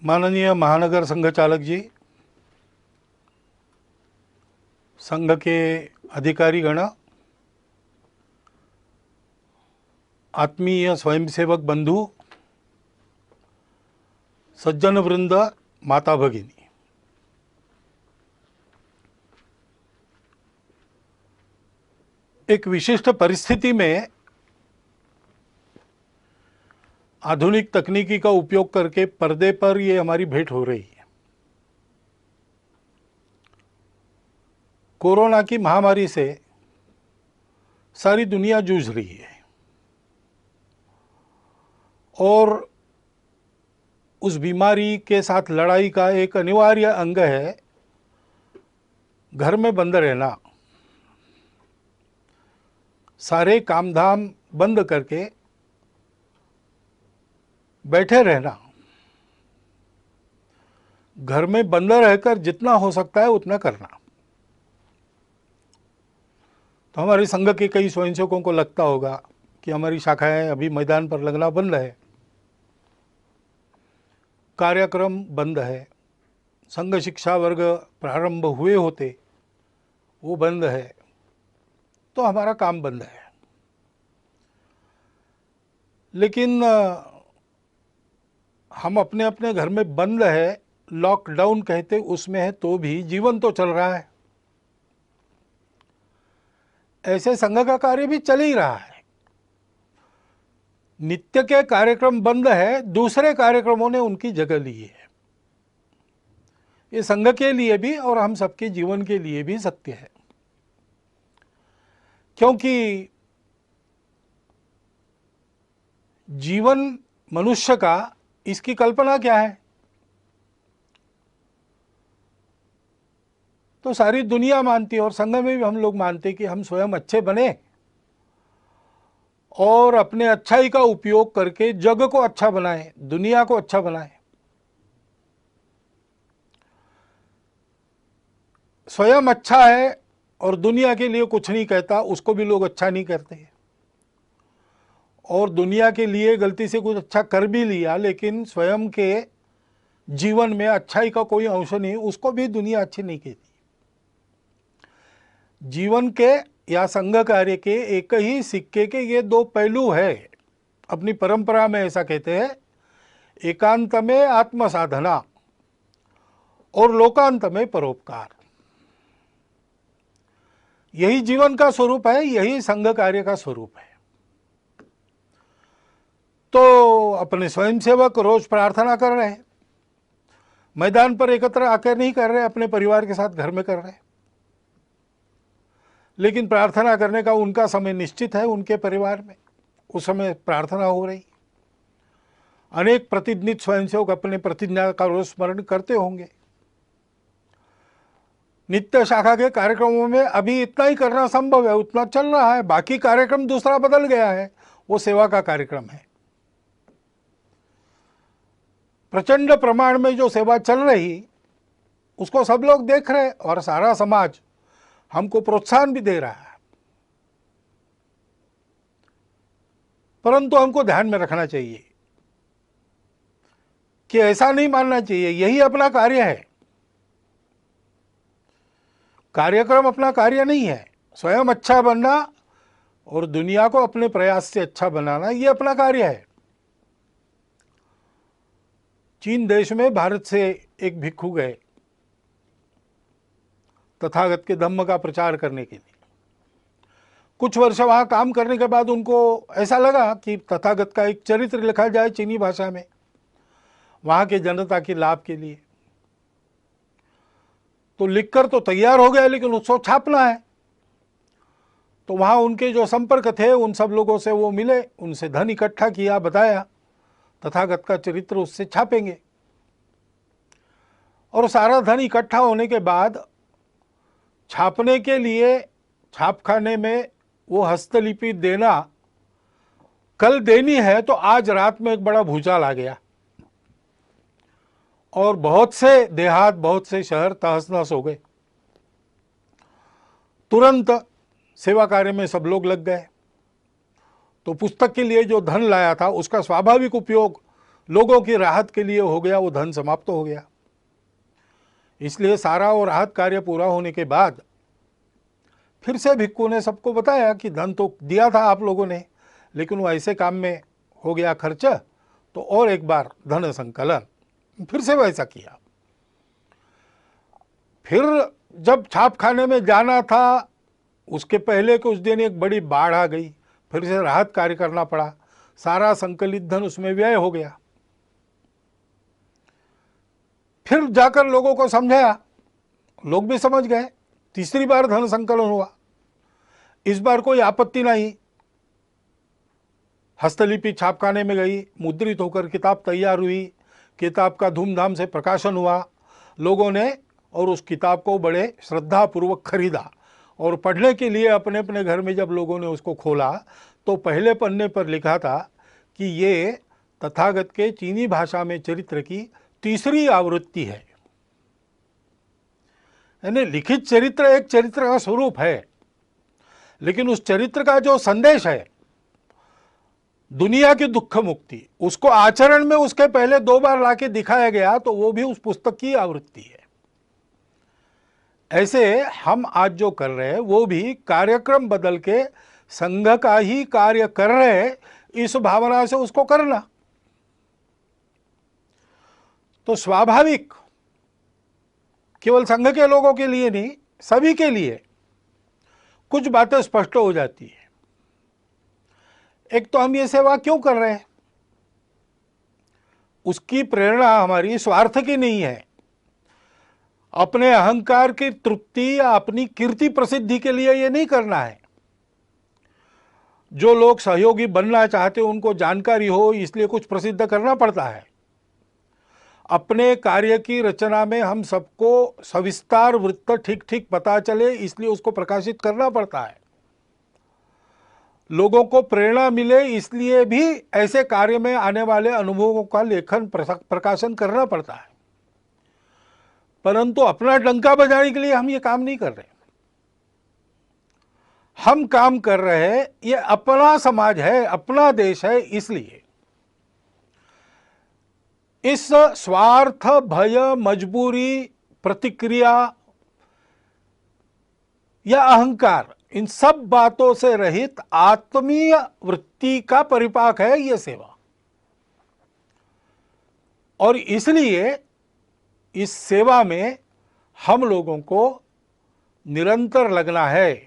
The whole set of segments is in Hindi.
माननीय महानगर संघ चालक जी, संघ के अधिकारीगण, आत्मीय स्वयंसेवक बंधु, सज्जन वृंद, माता भगिनी, एक विशिष्ट परिस्थिति में आधुनिक तकनीकी का उपयोग करके पर्दे पर ये हमारी भेंट हो रही है। कोरोना की महामारी से सारी दुनिया जूझ रही है और उस बीमारी के साथ लड़ाई का एक अनिवार्य अंग है घर में बंद रहना, सारे कामधाम बंद करके बैठे रहना, घर में बंद रहकर जितना हो सकता है उतना करना। तो हमारे संघ के कई स्वयंसेवकों को लगता होगा कि हमारी शाखाएं अभी मैदान पर लगना बंद है, कार्यक्रम बंद है, संघ शिक्षा वर्ग प्रारंभ हुए होते वो बंद है, तो हमारा काम बंद है। लेकिन हम अपने अपने घर में बंद है, लॉकडाउन कहते उसमें है, तो भी जीवन तो चल रहा है। ऐसे संघ का कार्य भी चल ही रहा है। नित्य के कार्यक्रम बंद है, दूसरे कार्यक्रमों ने उनकी जगह ली है। ये संघ के लिए भी और हम सबके जीवन के लिए भी सत्य है, क्योंकि जीवन मनुष्य का, इसकी कल्पना क्या है? तो सारी दुनिया मानती है और संघ में भी हम लोग मानते हैं कि हम स्वयं अच्छे बने और अपने अच्छाई का उपयोग करके जग को अच्छा बनाएं, दुनिया को अच्छा बनाएं। स्वयं अच्छा है और दुनिया के लिए कुछ नहीं कहता, उसको भी लोग अच्छा नहीं करते। और दुनिया के लिए गलती से कुछ अच्छा कर भी लिया लेकिन स्वयं के जीवन में अच्छाई का कोई अंश नहीं, उसको भी दुनिया अच्छी नहीं कहती। जीवन के या संघ कार्य के एक ही सिक्के के ये दो पहलू है। अपनी परंपरा में ऐसा कहते हैं, एकांत में आत्म साधना और लोकांत में परोपकार। यही जीवन का स्वरूप है, यही संघ कार्य का स्वरूप है। तो अपने स्वयंसेवक रोज प्रार्थना कर रहे हैं, मैदान पर एकत्र आकर नहीं कर रहे, अपने परिवार के साथ घर में कर रहे हैं। लेकिन प्रार्थना करने का उनका समय निश्चित है, उनके परिवार में उस समय प्रार्थना हो रही। अनेक प्रतिनिधित स्वयंसेवक अपने प्रतिज्ञा का रोज स्मरण करते होंगे। नित्य शाखा के कार्यक्रमों में अभी इतना ही करना संभव है, उतना चल रहा है। बाकी कार्यक्रम दूसरा बदल गया है, वो सेवा का कार्यक्रम है। प्रचंड प्रमाण में जो सेवा चल रही उसको सब लोग देख रहे और सारा समाज हमको प्रोत्साहन भी दे रहा है। परंतु हमको ध्यान में रखना चाहिए कि ऐसा नहीं मानना चाहिए यही अपना कार्य है। कार्यक्रम अपना कार्य नहीं है। स्वयं अच्छा बनना और दुनिया को अपने प्रयास से अच्छा बनाना, ये अपना कार्य है। चीन देश में भारत से एक भिक्षु गए तथागत के धम्म का प्रचार करने के लिए। कुछ वर्ष वहाँ काम करने के बाद उनको ऐसा लगा कि तथागत का एक चरित्र लिखा जाए चीनी भाषा में, वहाँ के जनता के लाभ के लिए। तो लिखकर तो तैयार हो गया, लेकिन उसको छापना है। तो वहाँ उनके जो संपर्क थे उन सब लोगों से वो मिले, उनसे धन इकट्ठा किया, बताया तथागत का चरित्र उससे छापेंगे। और सारा धन इकट्ठा होने के बाद छापने के लिए छापखाने में वो हस्तलिपि देना कल देनी है, तो आज रात में एक बड़ा भूचाल आ गया और बहुत से देहात, बहुत से शहर तहस नहस हो गए। तुरंत सेवा कार्य में सब लोग लग गए। तो पुस्तक के लिए जो धन लाया था उसका स्वाभाविक उपयोग लोगों की राहत के लिए हो गया, वो धन समाप्त हो गया। इसलिए सारा वो राहत कार्य पूरा होने के बाद फिर से भिक्खू ने सबको बताया कि धन तो दिया था आप लोगों ने, लेकिन वो ऐसे काम में हो गया खर्च, तो और एक बार धन संकलन। फिर से वैसा किया। फिर जब छाप खाने में जाना था, उसके पहले के उस दिन एक बड़ी बाढ़ आ गई, फिर से राहत कार्य करना पड़ा, सारा संकलित धन उसमें व्यय हो गया। फिर जाकर लोगों को समझाया, लोग भी समझ गए, तीसरी बार धन संकलन हुआ। इस बार कोई आपत्ति नहीं, हस्तलिपि छापखाने में गई, मुद्रित होकर किताब तैयार हुई, किताब का धूमधाम से प्रकाशन हुआ लोगों ने, और उस किताब को बड़े श्रद्धापूर्वक खरीदा। और पढ़ने के लिए अपने अपने घर में जब लोगों ने उसको खोला तो पहले पन्ने पर लिखा था कि ये तथागत के चीनी भाषा में चरित्र की तीसरी आवृत्ति है। यानी लिखित चरित्र एक चरित्र का स्वरूप है, लेकिन उस चरित्र का जो संदेश है दुनिया की दुख मुक्ति, उसको आचरण में उसके पहले 2 बार लाके दिखाया गया, तो वो भी उस पुस्तक की आवृत्ति है। ऐसे हम आज जो कर रहे हैं वो भी कार्यक्रम बदल के संघ का ही कार्य कर रहे हैं, इस भावना से उसको करना। तो स्वाभाविक केवल संघ के लोगों के लिए नहीं, सभी के लिए कुछ बातें स्पष्ट हो जाती है। एक तो हम ये सेवा क्यों कर रहे हैं, उसकी प्रेरणा हमारी स्वार्थ की नहीं है, अपने अहंकार की तृप्ति या अपनी कीर्ति प्रसिद्धि के लिए ये नहीं करना है। जो लोग सहयोगी बनना चाहते हैं उनको जानकारी हो इसलिए कुछ प्रसिद्ध करना पड़ता है। अपने कार्य की रचना में हम सबको सविस्तार वृत्त ठीक ठीक पता चले इसलिए उसको प्रकाशित करना पड़ता है। लोगों को प्रेरणा मिले इसलिए भी ऐसे कार्य में आने वाले अनुभवों का लेखन प्रकाशन करना पड़ता है। परंतु अपना डंका बजाने के लिए हम ये काम नहीं कर रहे। हम काम कर रहे हैं, ये अपना समाज है, अपना देश है, इसलिए इस स्वार्थ, भय, मजबूरी, प्रतिक्रिया या अहंकार, इन सब बातों से रहित आत्मीय वृत्ति का परिपाक है यह सेवा। और इसलिए इस सेवा में हम लोगों को निरंतर लगना है,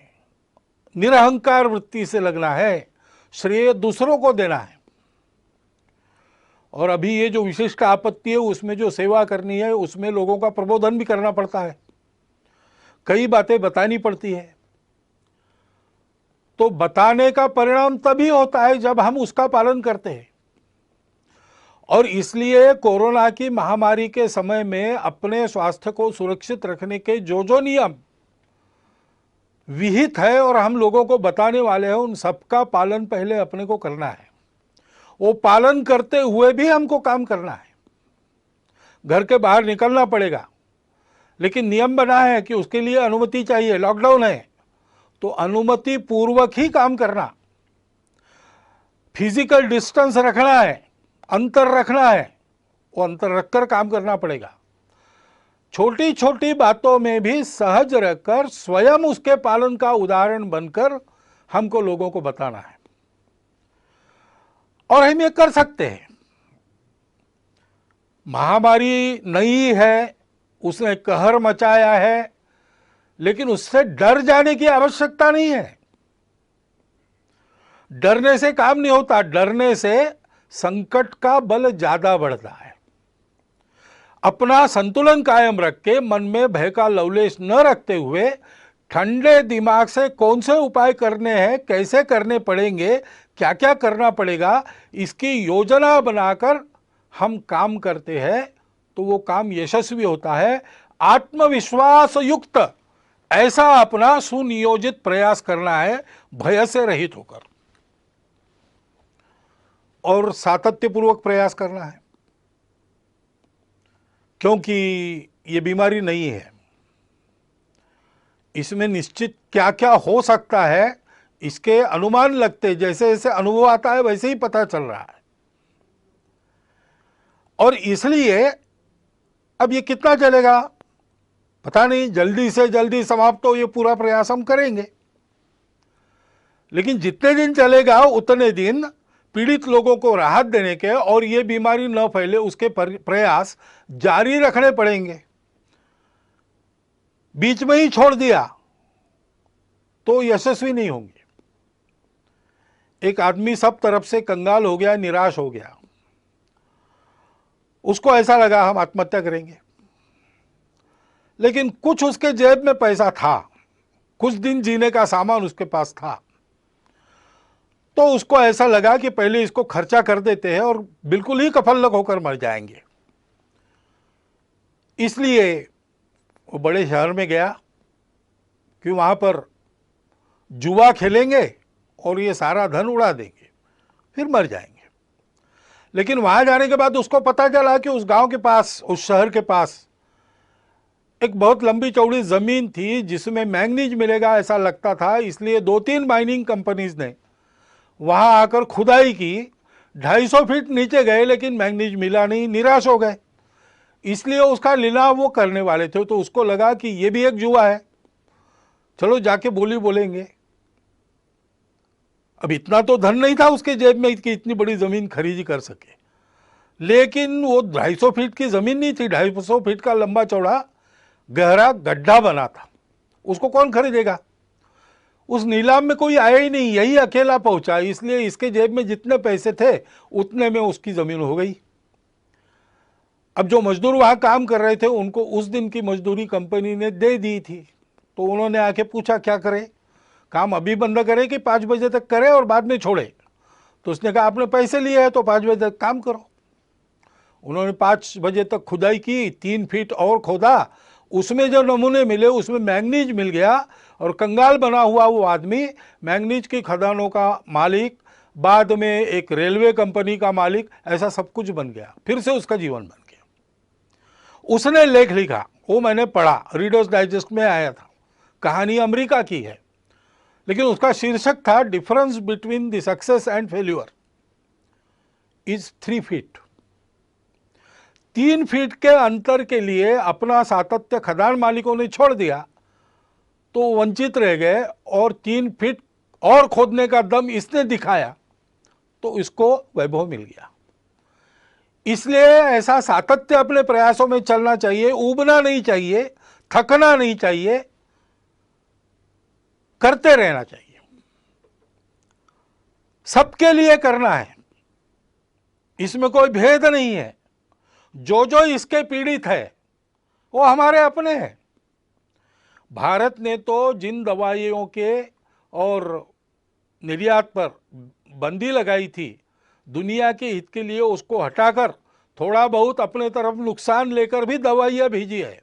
निरहंकार वृत्ति से लगना है, श्रेय दूसरों को देना है। और अभी ये जो विशिष्ट आपत्ति है उसमें जो सेवा करनी है उसमें लोगों का प्रबोधन भी करना पड़ता है, कई बातें बतानी पड़ती है। तो बताने का परिणाम तभी होता है जब हम उसका पालन करते हैं। और इसलिए कोरोना की महामारी के समय में अपने स्वास्थ्य को सुरक्षित रखने के जो जो नियम विहित है और हम लोगों को बताने वाले हैं, उन सबका पालन पहले अपने को करना है। वो पालन करते हुए भी हमको काम करना है। घर के बाहर निकलना पड़ेगा, लेकिन नियम बना है कि उसके लिए अनुमति चाहिए, लॉकडाउन है तो अनुमति पूर्वक ही काम करना। फिजिकल डिस्टेंस रखना है, अंतर रखना है, वो अंतर रखकर काम करना पड़ेगा। छोटी छोटी बातों में भी सहज रहकर स्वयं उसके पालन का उदाहरण बनकर हमको लोगों को बताना है। और हम ये कर सकते हैं। महामारी नई है, उसने कहर मचाया है, लेकिन उससे डर जाने की आवश्यकता नहीं है। डरने से काम नहीं होता, डरने से संकट का बल ज्यादा बढ़ता है। अपना संतुलन कायम रख के मन में भय का लवलेश न रखते हुए ठंडे दिमाग से कौन से उपाय करने हैं, कैसे करने पड़ेंगे, क्या क्या करना पड़ेगा, इसकी योजना बनाकर हम काम करते हैं तो वो काम यशस्वी होता है। आत्मविश्वास युक्त ऐसा अपना सुनियोजित प्रयास करना है, भय से रहित होकर, और सातत्यपूर्वक प्रयास करना है। क्योंकि ये बीमारी नहीं है, इसमें निश्चित क्या क्या हो सकता है इसके अनुमान लगते, जैसे जैसे अनुभव आता है वैसे ही पता चल रहा है। और इसलिए अब ये कितना चलेगा पता नहीं, जल्दी से जल्दी समाप्त हो ये पूरा प्रयास हम करेंगे, लेकिन जितने दिन चलेगा उतने दिन पीड़ित लोगों को राहत देने के और ये बीमारी न फैले उसके प्रयास जारी रखने पड़ेंगे। बीच में ही छोड़ दिया तो यशस्वी नहीं होंगे। एक आदमी सब तरफ से कंगाल हो गया, निराश हो गया, उसको ऐसा लगा हम आत्महत्या करेंगे, लेकिन कुछ उसके जेब में पैसा था, कुछ दिन जीने का सामान उसके पास था, तो उसको ऐसा लगा कि पहले इसको खर्चा कर देते हैं और बिल्कुल ही कफलक होकर मर जाएंगे। इसलिए वो बड़े शहर में गया कि वहां पर जुआ खेलेंगे और ये सारा धन उड़ा देंगे, फिर मर जाएंगे। लेकिन वहां जाने के बाद उसको पता चला कि उस गांव के पास, उस शहर के पास एक बहुत लंबी चौड़ी जमीन थी जिसमें मैंगनीज मिलेगा ऐसा लगता था। इसलिए 2-3 माइनिंग कंपनीज ने वहां आकर खुदाई की, 250 फीट नीचे गए लेकिन मैंगनीज मिला नहीं, निराश हो गए। इसलिए उसका लिलाव वो करने वाले थे, तो उसको लगा कि ये भी एक जुआ है, चलो जाके बोली बोलेंगे। अब इतना तो धन नहीं था उसके जेब में कि इतनी बड़ी जमीन खरीदी कर सके, लेकिन वो 250 फीट की जमीन नहीं थी, 250 फीट का लंबा चौड़ा गहरा गड्ढा बना था, उसको कौन खरीदेगा। उस नीलाम में कोई आया ही नहीं, यही अकेला पहुंचा, इसलिए इसके जेब में जितने पैसे थे उतने में उसकी जमीन हो गई। अब जो मजदूर वहां काम कर रहे थे उनको उस दिन की मजदूरी कंपनी ने दे दी थी, तो उन्होंने आके पूछा क्या करें, काम अभी बंद करें कि 5 बजे तक करें और बाद में छोड़े। तो उसने कहा आपने पैसे लिए हैं तो 5 बजे तक काम करो। उन्होंने 5 बजे तक खुदाई की, 3 फीट और खोदा, उसमें जो नमूने मिले उसमें मैंगनीज मिल गया और कंगाल बना हुआ वो आदमी मैंगनीज की खदानों का मालिक, बाद में एक रेलवे कंपनी का मालिक, ऐसा सब कुछ बन गया। फिर से उसका जीवन बन गया। उसने लेख लिखा, वो मैंने पढ़ा, रीडर्स डाइजेस्ट में आया था, कहानी अमेरिका की है, लेकिन उसका शीर्षक था difference between the success and failure is 3 feet. 3 feet के अंतर के लिए अपना सातत्य खदान मालिकों ने छोड़ दिया तो वंचित रह गए, और 3 फीट और खोदने का दम इसने दिखाया तो इसको वैभव मिल गया। इसलिए ऐसा सातत्य अपने प्रयासों में चलना चाहिए, ऊबना नहीं चाहिए, थकना नहीं चाहिए, करते रहना चाहिए। सबके लिए करना है, इसमें कोई भेद नहीं है। जो जो इसके पीड़ित है वो हमारे अपने हैं। भारत ने तो जिन दवाइयों के और निर्यात पर बंदी लगाई थी दुनिया के हित के लिए, उसको हटाकर थोड़ा बहुत अपने तरफ नुकसान लेकर भी दवाइयां भेजी है।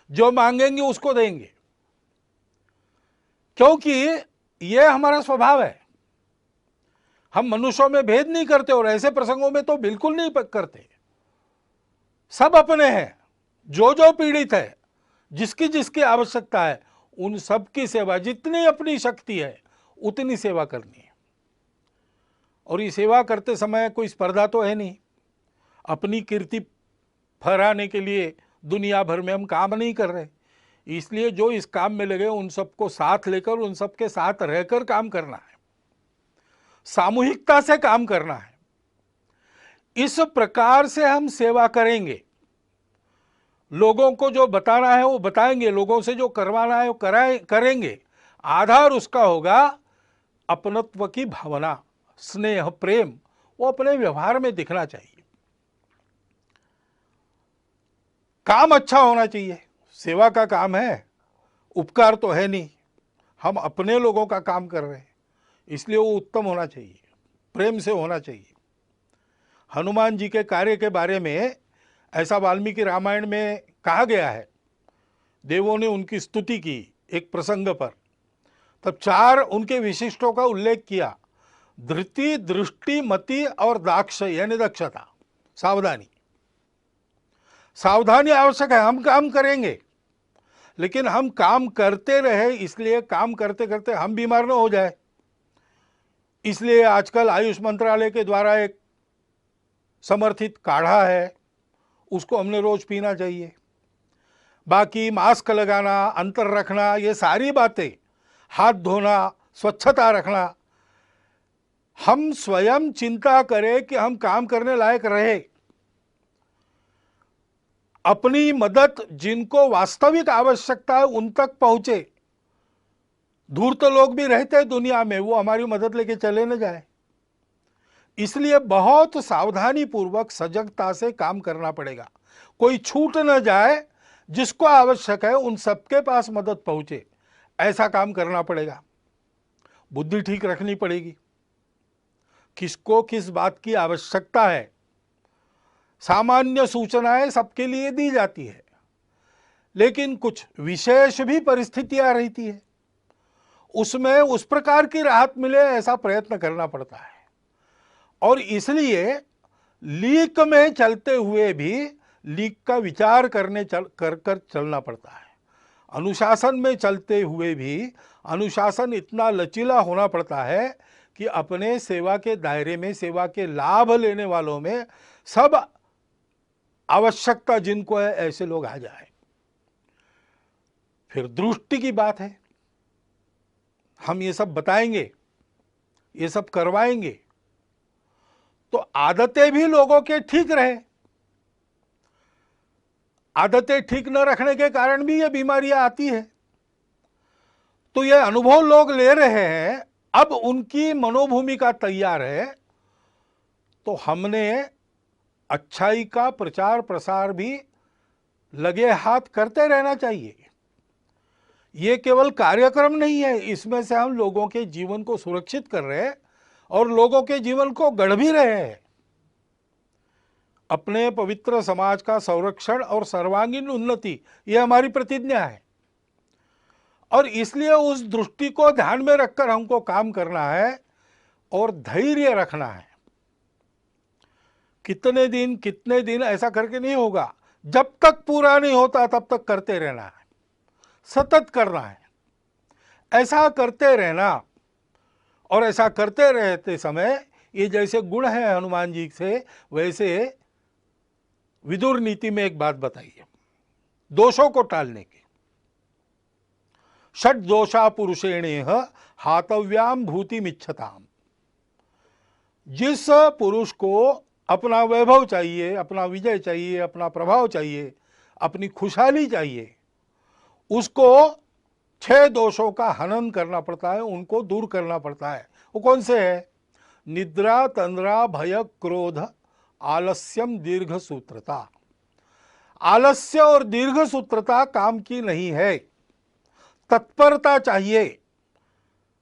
जो मांगेंगे उसको देंगे, क्योंकि यह हमारा स्वभाव है। हम मनुष्यों में भेद नहीं करते और ऐसे प्रसंगों में तो बिल्कुल नहीं करते। सब अपने हैं, जो जो पीड़ित है, जिसकी जिसकी आवश्यकता है, उन सब की सेवा, जितनी अपनी शक्ति है उतनी सेवा करनी है। और ये सेवा करते समय कोई स्पर्धा तो है नहीं, अपनी कीर्ति फहराने के लिए दुनिया भर में हम काम नहीं कर रहे। इसलिए जो इस काम में लगे उन सबको साथ लेकर, उन सबके साथ रहकर काम करना है, सामूहिकता से काम करना है। इस प्रकार से हम सेवा करेंगे। लोगों को जो बताना है वो बताएंगे, लोगों से जो करवाना है वो करेंगे। आधार उसका होगा अपनत्व की भावना, स्नेह, प्रेम, वो अपने व्यवहार में दिखना चाहिए। काम अच्छा होना चाहिए। सेवा का काम है, उपकार तो है नहीं। हम अपने लोगों का काम कर रहे हैं, इसलिए वो उत्तम होना चाहिए, प्रेम से होना चाहिए। हनुमान जी के कार्य के बारे में ऐसा वाल्मीकि रामायण में कहा गया है। देवों ने उनकी स्तुति की एक प्रसंग पर, तब 4 उनके विशिष्टों का उल्लेख किया। धृति, दृष्टि, मति और दाक्ष, यानी दक्षता, सावधानी। सावधानी आवश्यक है। हम काम करेंगे, लेकिन हम काम करते रहे, इसलिए काम करते करते हम बीमार न हो जाए। इसलिए आजकल आयुष मंत्रालय के द्वारा एक समर्थित काढ़ा है, उसको हमने रोज पीना चाहिए। बाकी मास्क लगाना, अंतर रखना, ये सारी बातें, हाथ धोना, स्वच्छता रखना, हम स्वयं चिंता करें कि हम काम करने लायक रहे। अपनी मदद जिनको वास्तविक आवश्यकता है उन तक पहुंचे। दूर तो लोग भी रहते हैं दुनिया में, वो हमारी मदद लेके चले न जाए। इसलिए बहुत सावधानी पूर्वक सजगता से काम करना पड़ेगा। कोई छूट न जाए, जिसको आवश्यक है उन सबके पास मदद पहुंचे, ऐसा काम करना पड़ेगा। बुद्धि ठीक रखनी पड़ेगी, किसको किस बात की आवश्यकता है। सामान्य सूचनाएं सबके लिए दी जाती है, लेकिन कुछ विशेष भी परिस्थितियां रहती है, उसमें उस प्रकार की राहत मिले ऐसा प्रयत्न करना पड़ता है। और इसलिए लीक में चलते हुए भी लीक का विचार कर चलना पड़ता है। अनुशासन में चलते हुए भी अनुशासन इतना लचीला होना पड़ता है कि अपने सेवा के दायरे में, सेवा के लाभ लेने वालों में सब आवश्यकता जिनको है ऐसे लोग आ जाए। फिर दृष्टि की बात है, हम ये सब बताएंगे, ये सब करवाएंगे तो आदतें भी लोगों के ठीक रहे। आदतें ठीक न रखने के कारण भी ये बीमारियां आती है। तो ये अनुभव लोग ले रहे हैं, अब उनकी मनोभूमिका तैयार है, तो हमने अच्छाई का प्रचार प्रसार भी लगे हाथ करते रहना चाहिए। ये केवल कार्यक्रम नहीं है, इसमें से हम लोगों के जीवन को सुरक्षित कर रहे हैं और लोगों के जीवन को गढ़ भी रहे हैं। अपने पवित्र समाज का संरक्षण और सर्वांगीण उन्नति, ये हमारी प्रतिज्ञा है। और इसलिए उस दृष्टि को ध्यान में रखकर हमको काम करना है और धैर्य रखना है। कितने दिन ऐसा करके नहीं होगा, जब तक पूरा नहीं होता तब तक करते रहना है, सतत करना है। ऐसा करते रहना, और ऐसा करते रहते समय ये जैसे गुण है हनुमान जी से, वैसे विदुर नीति में एक बात बताइए दोषों को टालने की। षट दोषा पुरुषेणेह हातव्याम भूतिमिच्छताम। जिस पुरुष को अपना वैभव चाहिए, अपना विजय चाहिए, अपना प्रभाव चाहिए, अपनी खुशहाली चाहिए, उसको 6 दोषों का हनन करना पड़ता है, उनको दूर करना पड़ता है। वो कौन से है? निद्रा, तंद्रा, भय, क्रोध, आलस्यम, दीर्घ सूत्रता। आलस्य और दीर्घ सूत्रता काम की नहीं है। तत्परता चाहिए।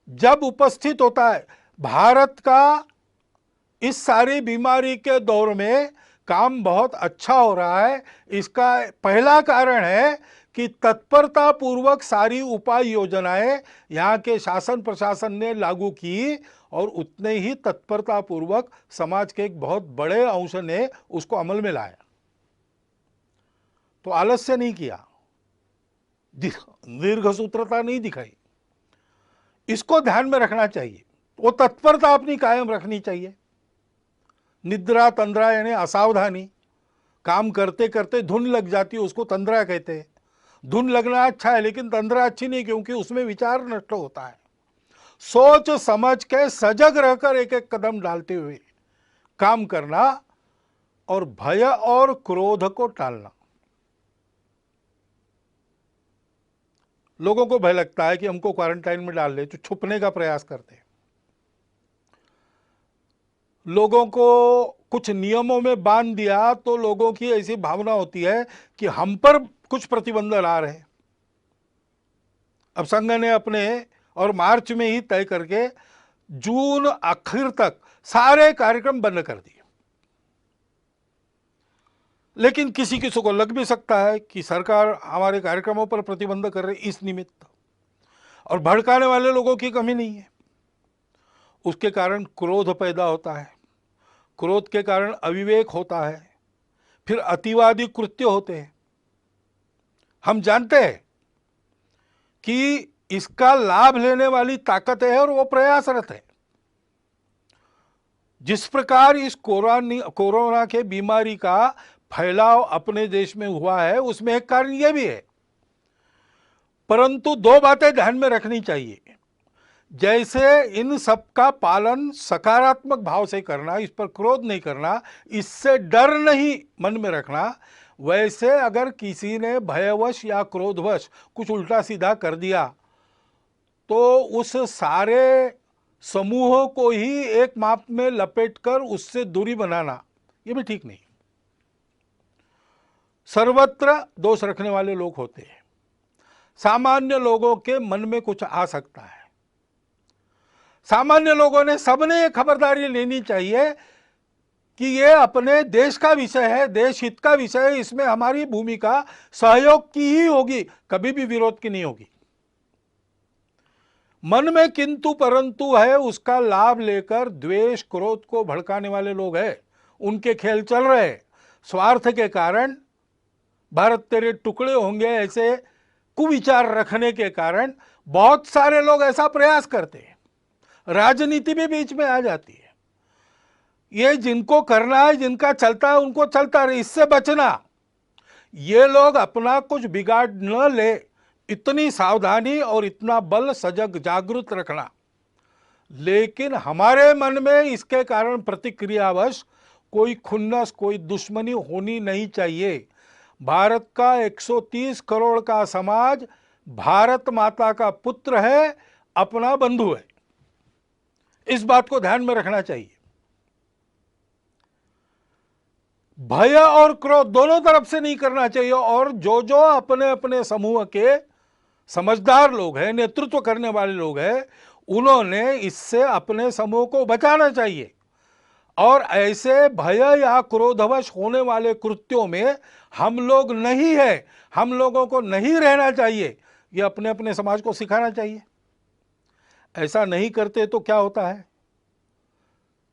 जब उपस्थित होता है, भारत का इस सारी बीमारी के दौर में काम बहुत अच्छा हो रहा है। इसका पहला कारण है कि तत्परता पूर्वक सारी उपाय योजनाएं यहाँ के शासन प्रशासन ने लागू की, और उतने ही तत्परता पूर्वक समाज के एक बहुत बड़े अंश ने उसको अमल में लाया। तो आलस्य नहीं किया, दीर्घ सूत्रता नहीं दिखाई। इसको ध्यान में रखना चाहिए। वो तत्परता अपनी कायम रखनी चाहिए। निद्रा, तंद्रा यानी असावधानी, काम करते करते धुन लग जाती है, उसको तंद्रा कहते हैं। धुन लगना अच्छा है, लेकिन तंद्रा अच्छी नहीं, क्योंकि उसमें विचार नष्ट होता है। सोच समझ के सजग रहकर एक एक कदम डालते हुए काम करना, और भय और क्रोध को टालना। लोगों को भय लगता है कि हमको क्वारंटाइन में डाल ले, तो छुपने का प्रयास करते हैं। लोगों को कुछ नियमों में बांध दिया तो लोगों की ऐसी भावना होती है कि हम पर कुछ प्रतिबंध ला रहे हैं। अब संघ ने अपने और मार्च में ही तय करके जून आखिर तक सारे कार्यक्रम बंद कर दिए। लेकिन किसी किसी को लग भी सकता है कि सरकार हमारे कार्यक्रमों पर प्रतिबंध कर रही इस निमित्त, और भड़काने वाले लोगों की कमी नहीं है। उसके कारण क्रोध पैदा होता है, क्रोध के कारण अविवेक होता है, फिर अतिवादी कृत्य होते हैं। हम जानते हैं कि इसका लाभ लेने वाली ताकत है और वो प्रयासरत है। जिस प्रकार इस कोरोना के बीमारी का फैलाव अपने देश में हुआ है, उसमें एक कारण यह भी है। परंतु दो बातें ध्यान में रखनी चाहिए। जैसे इन सब का पालन सकारात्मक भाव से करना, इस पर क्रोध नहीं करना, इससे डर नहीं मन में रखना, वैसे अगर किसी ने भयवश या क्रोधवश कुछ उल्टा सीधा कर दिया तो उस सारे समूह को ही एक माप में लपेटकर उससे दूरी बनाना, ये भी ठीक नहीं। सर्वत्र दोष रखने वाले लोग होते हैं। सामान्य लोगों के मन में कुछ आ सकता है। सामान्य लोगों ने सबने ये खबरदारी लेनी चाहिए कि ये अपने देश का विषय है, देश हित का विषय है, इसमें हमारी भूमिका सहयोग की ही होगी, कभी भी विरोध की नहीं होगी। मन में किंतु परंतु है, उसका लाभ लेकर द्वेष क्रोध को भड़काने वाले लोग हैं, उनके खेल चल रहे हैं। स्वार्थ के कारण भारत तेरे टुकड़े होंगे ऐसे कुविचार रखने के कारण बहुत सारे लोग ऐसा प्रयास करते हैं। राजनीति भी बीच में आ जाती है। ये जिनको करना है, जिनका चलता है उनको चलता रहे, इससे बचना। ये लोग अपना कुछ बिगाड़ न ले, इतनी सावधानी और इतना बल सजग जागृत रखना। लेकिन हमारे मन में इसके कारण प्रतिक्रियावश कोई खुन्नस, कोई दुश्मनी होनी नहीं चाहिए। भारत का 130 करोड़ का समाज भारत माता का पुत्र है, अपना बंधु है। इस बात को ध्यान में रखना चाहिए। भय और क्रोध दोनों तरफ से नहीं करना चाहिए। और जो जो अपने अपने समूह के समझदार लोग हैं, नेतृत्व करने वाले लोग हैं, उन्होंने इससे अपने समूह को बचाना चाहिए। और ऐसे भय या क्रोधवश होने वाले कृत्यों में हम लोग नहीं है, हम लोगों को नहीं रहना चाहिए, ये अपने अपने समाज को सिखाना चाहिए। ऐसा नहीं करते तो क्या होता है?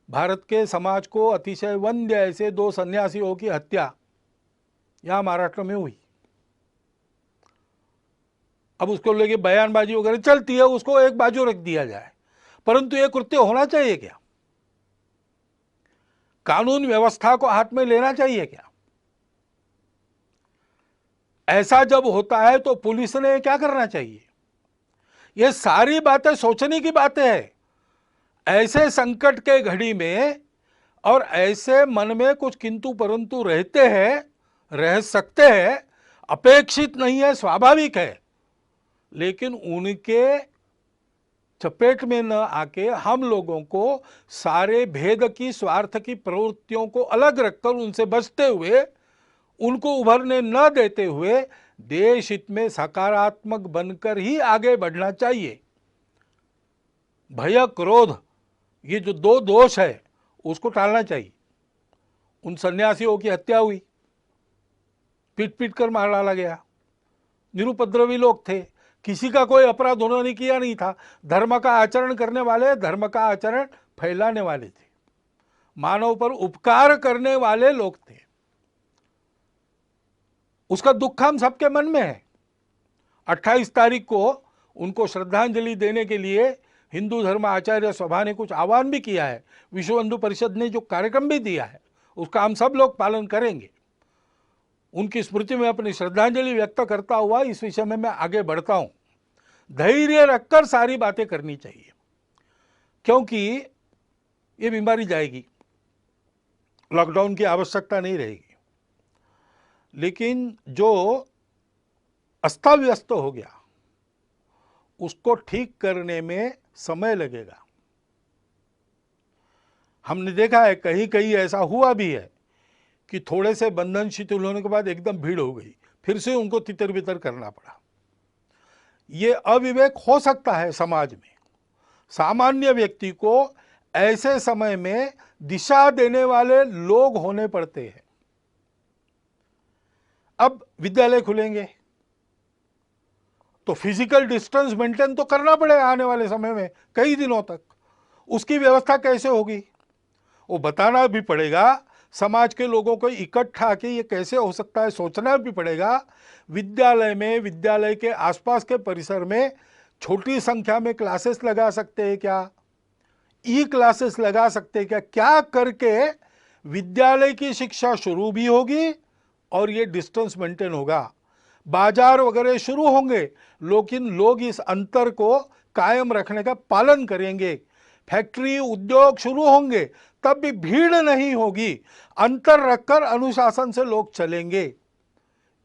भारत के समाज को अतिशय वंद्य ऐसे 2 सन्यासियों की हत्या यहां महाराष्ट्र में हुई। अब उसको लेके बयानबाजी वगैरह चलती है, उसको एक बाजू रख दिया जाए, परंतु यह कृत्य होना चाहिए क्या? कानून व्यवस्था को हाथ में लेना चाहिए क्या? ऐसा जब होता है तो पुलिस ने क्या करना चाहिए? ये सारी बातें सोचने की बातें हैं। ऐसे संकट के घड़ी में और ऐसे मन में कुछ किंतु परंतु रहते हैं, रह सकते हैं, अपेक्षित नहीं है, स्वाभाविक है। लेकिन उनके चपेट में न आके हम लोगों को सारे भेद की, स्वार्थ की प्रवृत्तियों को अलग रखकर उनसे बचते हुए, उनको उभरने न देते हुए देश हित में सकारात्मक बनकर ही आगे बढ़ना चाहिए। भय क्रोध, ये जो 2 दोष है उसको टालना चाहिए। उन सन्यासियों की हत्या हुई, पीट पीट कर मार डाला गया, निरुपद्रवी लोग थे, किसी का कोई अपराध उन्होंने किया नहीं था। धर्म का आचरण करने वाले, धर्म का आचरण फैलाने वाले थे, मानव पर उपकार करने वाले लोग थे। उसका दुख हम सबके मन में है। 28 तारीख को उनको श्रद्धांजलि देने के लिए हिंदू धर्म आचार्य सभा ने कुछ आह्वान भी किया है। विश्व हिंदू परिषद ने जो कार्यक्रम भी दिया है उसका हम सब लोग पालन करेंगे। उनकी स्मृति में अपनी श्रद्धांजलि व्यक्त करता हुआ इस विषय में मैं आगे बढ़ता हूं। धैर्य रखकर सारी बातें करनी चाहिए, क्योंकि ये बीमारी जाएगी, लॉकडाउन की आवश्यकता नहीं रहेगी। लेकिन जो अस्ताव्यस्त हो गया उसको ठीक करने में समय लगेगा। हमने देखा है कहीं कहीं ऐसा हुआ भी है कि थोड़े से बंधन शिथिल होने के बाद एकदम भीड़ हो गई, फिर से उनको तितर बितर करना पड़ा। ये अविवेक हो सकता है समाज में। सामान्य व्यक्ति को ऐसे समय में दिशा देने वाले लोग होने पड़ते हैं। अब विद्यालय खुलेंगे तो फिजिकल डिस्टेंस मेंटेन तो करना पड़ेगा आने वाले समय में कई दिनों तक। उसकी व्यवस्था कैसे होगी वो बताना भी पड़ेगा। समाज के लोगों को इकट्ठा के ये कैसे हो सकता है सोचना भी पड़ेगा। विद्यालय में, विद्यालय के आसपास के परिसर में छोटी संख्या में क्लासेस लगा सकते हैं क्या? ई क्लासेस लगा सकते हैं क्या करके विद्यालय की शिक्षा शुरू भी होगी और ये डिस्टेंस मेंटेन होगा। बाजार वगैरह शुरू होंगे लेकिन लोग इस अंतर को कायम रखने का पालन करेंगे। फैक्ट्री उद्योग शुरू होंगे तब भी भीड़ नहीं होगी, अंतर रखकर अनुशासन से लोग चलेंगे।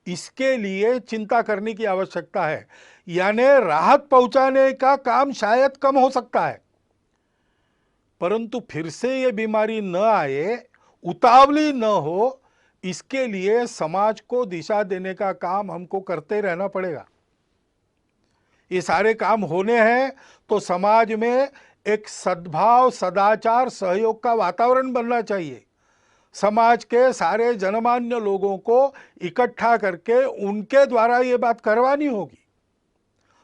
इसके लिए चिंता करने की आवश्यकता है। यानी राहत पहुंचाने का काम शायद कम हो सकता है, परंतु फिर से ये बीमारी न आए, उतावली न हो, इसके लिए समाज को दिशा देने का काम हमको करते रहना पड़ेगा। ये सारे काम होने हैं तो समाज में एक सद्भाव, सदाचार, सहयोग का वातावरण बनना चाहिए। समाज के सारे जनमान्य लोगों को इकट्ठा करके उनके द्वारा ये बात करवानी होगी,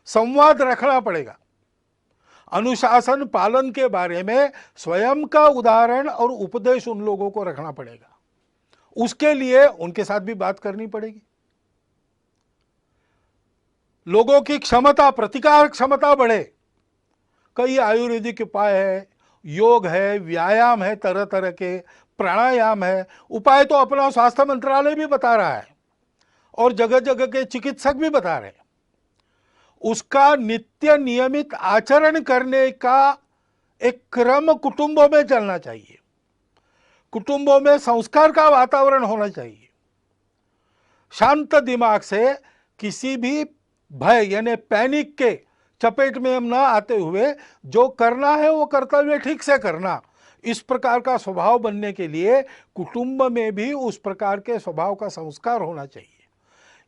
संवाद रखना पड़ेगा। अनुशासन पालन के बारे में स्वयं का उदाहरण और उपदेश उन लोगों को रखना पड़ेगा। उसके लिए उनके साथ भी बात करनी पड़ेगी। लोगों की क्षमता, प्रतिकार क्षमता बढ़े। कई आयुर्वेदिक उपाय है, योग है, व्यायाम है, तरह तरह के प्राणायाम है। उपाय तो अपना स्वास्थ्य मंत्रालय भी बता रहा है और जगह जगह के चिकित्सक भी बता रहे हैं। उसका नित्य नियमित आचरण करने का एक क्रम कुटुंबों में चलना चाहिए। कुटुंबों में संस्कार का वातावरण होना चाहिए। शांत दिमाग से किसी भी भय यानी पैनिक के चपेट में हम ना आते हुए जो करना है वो करते हुए ठीक से करना, इस प्रकार का स्वभाव बनने के लिए कुटुंब में भी उस प्रकार के स्वभाव का संस्कार होना चाहिए।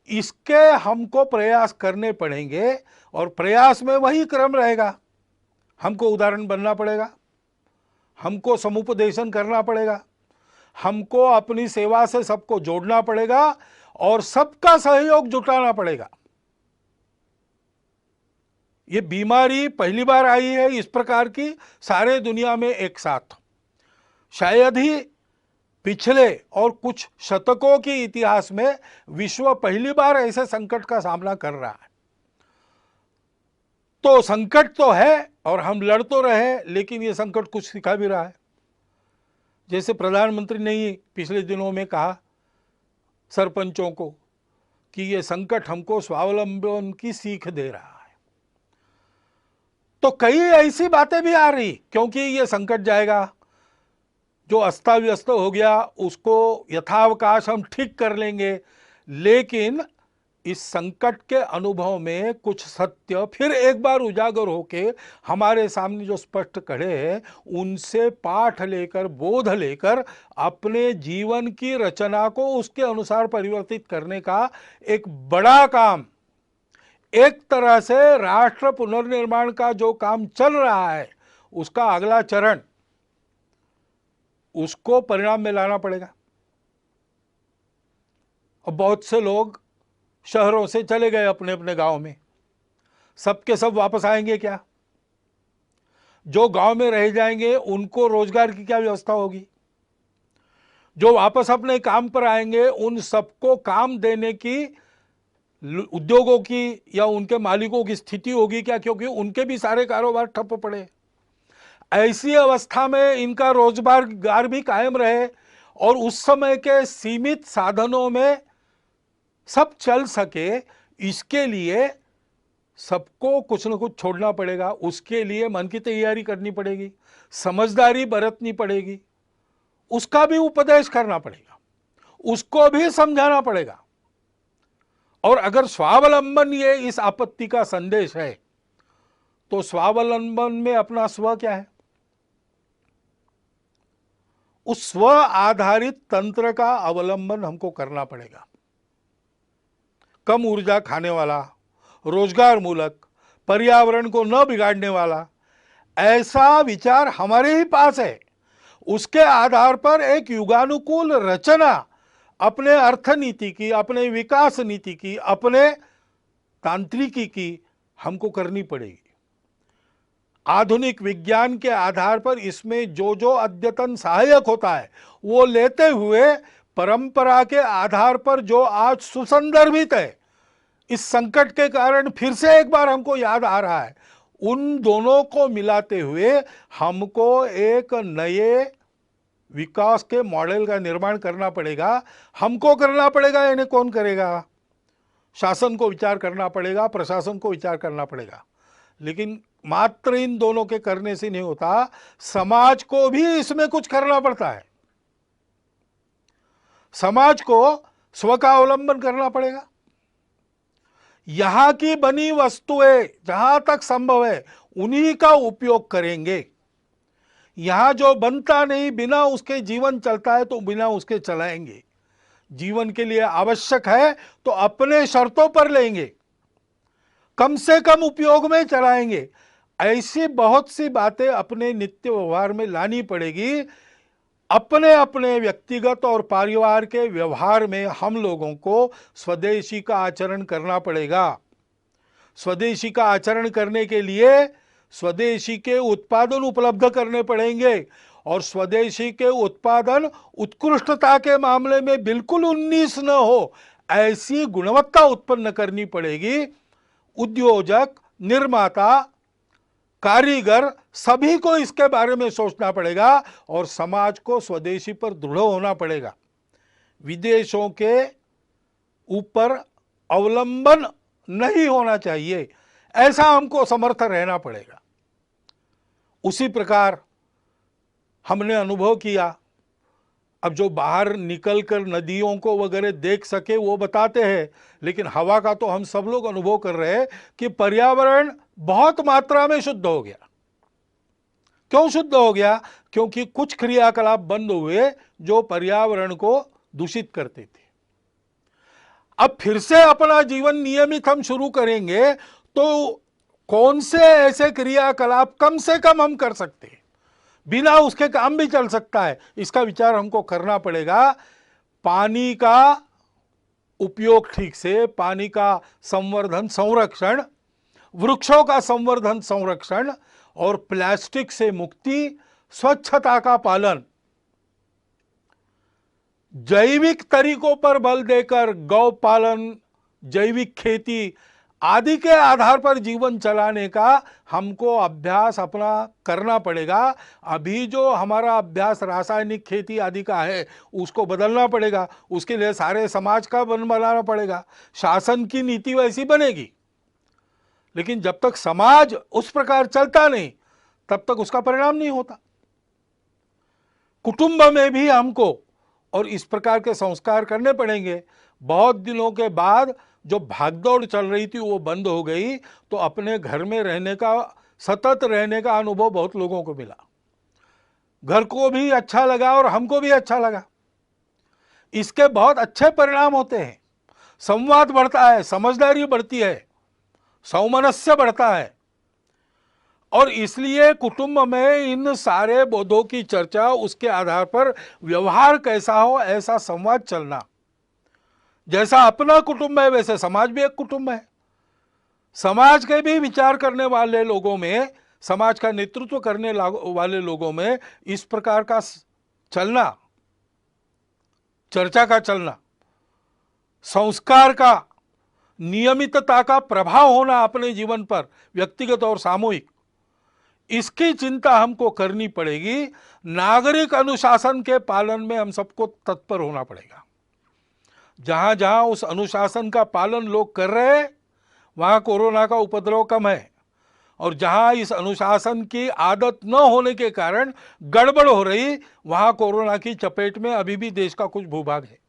इसके हमको प्रयास करने पड़ेंगे और प्रयास में वही क्रम रहेगा। हमको उदाहरण बनना पड़ेगा, हमको समुपदेशन करना पड़ेगा, हमको अपनी सेवा से सबको जोड़ना पड़ेगा और सबका सहयोग जुटाना पड़ेगा। ये बीमारी पहली बार आई है इस प्रकार की सारे दुनिया में एक साथ। शायद ही पिछले और कुछ शतकों के इतिहास में विश्व पहली बार ऐसे संकट का सामना कर रहा है। तो संकट तो है और हम लड़ तो रहे, लेकिन ये संकट कुछ सिखा भी रहा है। जैसे प्रधानमंत्री ने ही पिछले दिनों में कहा सरपंचों को कि ये संकट हमको स्वावलंबन की सीख दे रहा है। तो कई ऐसी बातें भी आ रही, क्योंकि ये संकट जाएगा, जो अस्ता व्यस्त हो गया उसको यथावकाश हम ठीक कर लेंगे। लेकिन इस संकट के अनुभव में कुछ सत्य फिर एक बार उजागर होके हमारे सामने जो स्पष्ट खड़े हैं, उनसे पाठ लेकर, बोध लेकर अपने जीवन की रचना को उसके अनुसार परिवर्तित करने का एक बड़ा काम, एक तरह से राष्ट्र पुनर्निर्माण का जो काम चल रहा है उसका अगला चरण, उसको परिणाम में लाना पड़ेगा। और बहुत से लोग शहरों से चले गए अपने अपने गांव में, सबके सब वापस आएंगे क्या? जो गांव में रह जाएंगे उनको रोजगार की क्या व्यवस्था होगी? जो वापस अपने काम पर आएंगे उन सबको काम देने की उद्योगों की या उनके मालिकों की स्थिति होगी क्या? क्योंकि उनके भी सारे कारोबार ठप पड़े। ऐसी अवस्था में इनका रोजगार भी कायम रहे और उस समय के सीमित साधनों में सब चल सके, इसके लिए सबको कुछ न कुछ छोड़ना पड़ेगा। उसके लिए मन की तैयारी करनी पड़ेगी, समझदारी बरतनी पड़ेगी, उसका भी उपदेश करना पड़ेगा, उसको भी समझाना पड़ेगा। और अगर स्वावलंबन ये इस आपत्ति का संदेश है, तो स्वावलंबन में अपना स्व क्या है? उस स्व आधारित तंत्र का अवलंबन हमको करना पड़ेगा। कम ऊर्जा खाने वाला, रोजगार मूलक, पर्यावरण को न बिगाड़ने वाला ऐसा विचार हमारे ही पास है। उसके आधार पर एक युगानुकूल रचना अपने अर्थनीति की, अपने विकास नीति की, अपने तांत्रिकी की हमको करनी पड़ेगी। आधुनिक विज्ञान के आधार पर इसमें जो जो अद्यतन सहायक होता है वो लेते हुए परंपरा के आधार पर जो आज सुसंदर्भित है, इस संकट के कारण फिर से एक बार हमको याद आ रहा है, उन दोनों को मिलाते हुए हमको एक नए विकास के मॉडल का निर्माण करना पड़ेगा। हमको करना पड़ेगा, यानी कौन करेगा? शासन को विचार करना पड़ेगा, प्रशासन को विचार करना पड़ेगा। लेकिन मात्र इन दोनों के करने से नहीं होता, समाज को भी इसमें कुछ करना पड़ता है। समाज को स्व का अवलंबन करना पड़ेगा। यहां की बनी वस्तुएं जहां तक संभव है उन्हीं का उपयोग करेंगे। यहां जो बनता नहीं, बिना उसके जीवन चलता है तो बिना उसके चलाएंगे। जीवन के लिए आवश्यक है तो अपने शर्तों पर लेंगे, कम से कम उपयोग में चलाएंगे। ऐसी बहुत सी बातें अपने नित्य व्यवहार में लानी पड़ेगी। अपने अपने व्यक्तिगत और परिवार के व्यवहार में हम लोगों को स्वदेशी का आचरण करना पड़ेगा। स्वदेशी का आचरण करने के लिए स्वदेशी के उत्पादन उपलब्ध करने पड़ेंगे, और स्वदेशी के उत्पादन उत्कृष्टता के मामले में बिल्कुल 19 न हो, ऐसी गुणवत्ता उत्पन्न करनी पड़ेगी। उद्योजक, निर्माता, कारीगर सभी को इसके बारे में सोचना पड़ेगा, और समाज को स्वदेशी पर दृढ़ होना पड़ेगा। विदेशों के ऊपर अवलंबन नहीं होना चाहिए, ऐसा हमको समर्थ रहना पड़ेगा। उसी प्रकार हमने अनुभव किया। अब जो बाहर निकलकर नदियों को वगैरह देख सके वो बताते हैं, लेकिन हवा का तो हम सब लोग अनुभव कर रहे हैं कि पर्यावरण बहुत मात्रा में शुद्ध हो गया। क्यों शुद्ध हो गया? क्योंकि कुछ क्रियाकलाप बंद हुए जो पर्यावरण को दूषित करते थे। अब फिर से अपना जीवन नियमित हम शुरू करेंगे तो कौन से ऐसे क्रियाकलाप कम से कम हम कर सकते हैं, बिना उसके काम भी चल सकता है, इसका विचार हमको करना पड़ेगा। पानी का उपयोग ठीक से, पानी का संवर्धन संरक्षण, वृक्षों का संवर्धन संरक्षण, और प्लास्टिक से मुक्ति, स्वच्छता का पालन, जैविक तरीकों पर बल देकर गौ पालन, जैविक खेती आदि के आधार पर जीवन चलाने का हमको अभ्यास अपना करना पड़ेगा। अभी जो हमारा अभ्यास रासायनिक खेती आदि का है उसको बदलना पड़ेगा। उसके लिए सारे समाज का बनाना पड़ेगा। शासन की नीति वैसी बनेगी, लेकिन जब तक समाज उस प्रकार चलता नहीं तब तक उसका परिणाम नहीं होता। कुटुंब में भी हमको और इस प्रकार के संस्कार करने पड़ेंगे। बहुत दिनों के बाद जो भागदौड़ चल रही थी वो बंद हो गई, तो अपने घर में रहने का, सतत रहने का अनुभव बहुत लोगों को मिला। घर को भी अच्छा लगा और हमको भी अच्छा लगा। इसके बहुत अच्छे परिणाम होते हैं। संवाद बढ़ता है, समझदारी बढ़ती है, सौमनस्य बढ़ता है, और इसलिए कुटुंब में इन सारे बोधों की चर्चा, उसके आधार पर व्यवहार कैसा हो ऐसा संवाद चलना। जैसा अपना कुटुंब है वैसे समाज भी एक कुटुंब है। समाज के भी विचार करने वाले लोगों में, समाज का नेतृत्व करने वाले लोगों में इस प्रकार का चलना, चर्चा का चलना, संस्कार का, नियमितता का प्रभाव होना अपने जीवन पर, व्यक्तिगत और सामूहिक, इसकी चिंता हमको करनी पड़ेगी। नागरिक अनुशासन के पालन में हम सबको तत्पर होना पड़ेगा। जहां जहां उस अनुशासन का पालन लोग कर रहे हैं वहां कोरोना का उपद्रव कम है, और जहां इस अनुशासन की आदत न होने के कारण गड़बड़ हो रही वहां कोरोना की चपेट में अभी भी देश का कुछ भूभाग है।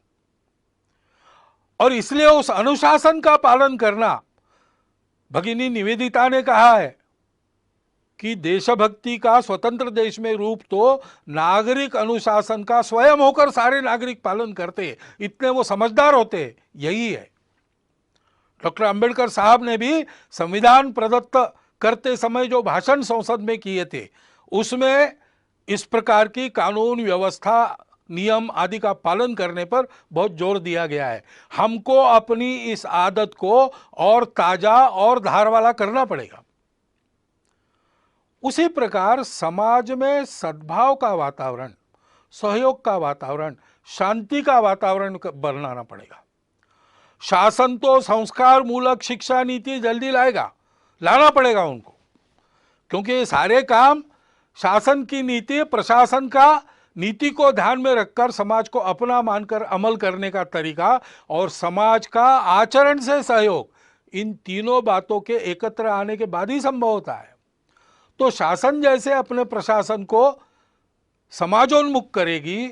और इसलिए उस अनुशासन का पालन करना, भगिनी निवेदिता ने कहा है कि देशभक्ति का स्वतंत्र देश में रूप तो नागरिक अनुशासन का स्वयं होकर सारे नागरिक पालन करते, इतने वो समझदार होते, यही है। डॉक्टर अंबेडकर साहब ने भी संविधान प्रदत्त करते समय जो भाषण संसद में किए थे उसमें इस प्रकार की कानून व्यवस्था, नियम आदि का पालन करने पर बहुत जोर दिया गया है। हमको अपनी इस आदत को और ताजा और धार वाला करना पड़ेगा। उसी प्रकार समाज में सद्भाव का वातावरण, सहयोग का वातावरण, शांति का वातावरण बनाना पड़ेगा। शासन तो संस्कार मूलक शिक्षा नीति जल्दी लाएगा, लाना पड़ेगा उनको, क्योंकि ये सारे काम शासन की नीति, प्रशासन का नीति को ध्यान में रखकर समाज को अपना मानकर अमल करने का तरीका और समाज का आचरण से सहयोग, इन तीनों बातों के एकत्र आने के बाद ही संभव होता है। तो शासन जैसे अपने प्रशासन को समाजोन्मुख करेगी,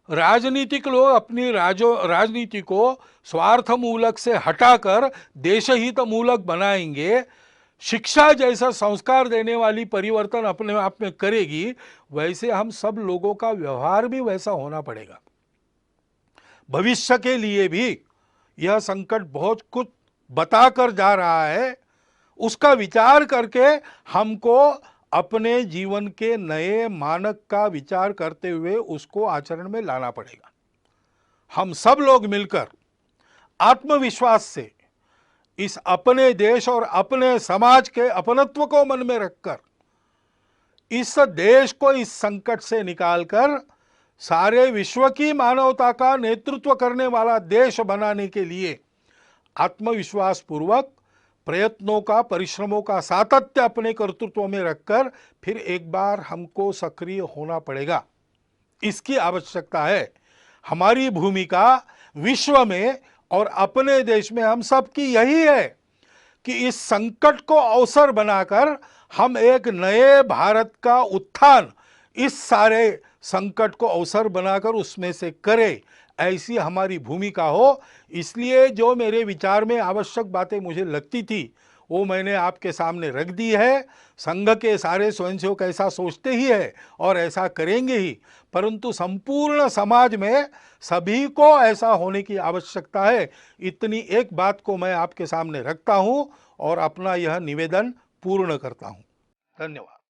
राजनीतिक लोग अपनी राजनीति को स्वार्थ मूलक से हटाकर देशहित मूलक बनाएंगे, शिक्षा जैसा संस्कार देने वाली परिवर्तन अपने आप में करेगी, वैसे हम सब लोगों का व्यवहार भी वैसा होना पड़ेगा। भविष्य के लिए भी यह संकट बहुत कुछ बताकर जा रहा है, उसका विचार करके हमको अपने जीवन के नए मानक का विचार करते हुए उसको आचरण में लाना पड़ेगा। हम सब लोग मिलकर आत्मविश्वास से इस अपने देश और अपने समाज के अपनत्व को मन में रखकर इस देश को इस संकट से निकालकर सारे विश्व की मानवता का नेतृत्व करने वाला देश बनाने के लिए आत्मविश्वास पूर्वक प्रयत्नों का, परिश्रमों का सातत्य अपने कर्तृत्व में रखकर फिर एक बार हमको सक्रिय होना पड़ेगा। इसकी आवश्यकता है। हमारी भूमिका विश्व में और अपने देश में हम सब की यही है कि इस संकट को अवसर बनाकर हम एक नए भारत का उत्थान इस सारे संकट को अवसर बनाकर उसमें से करें, ऐसी हमारी भूमिका हो। इसलिए जो मेरे विचार में आवश्यक बातें मुझे लगती थी वो मैंने आपके सामने रख दी है। संघ के सारे स्वयंसेवक ऐसा सोचते ही है और ऐसा करेंगे ही, परंतु संपूर्ण समाज में सभी को ऐसा होने की आवश्यकता है। इतनी एक बात को मैं आपके सामने रखता हूं और अपना यह निवेदन पूर्ण करता हूं। धन्यवाद।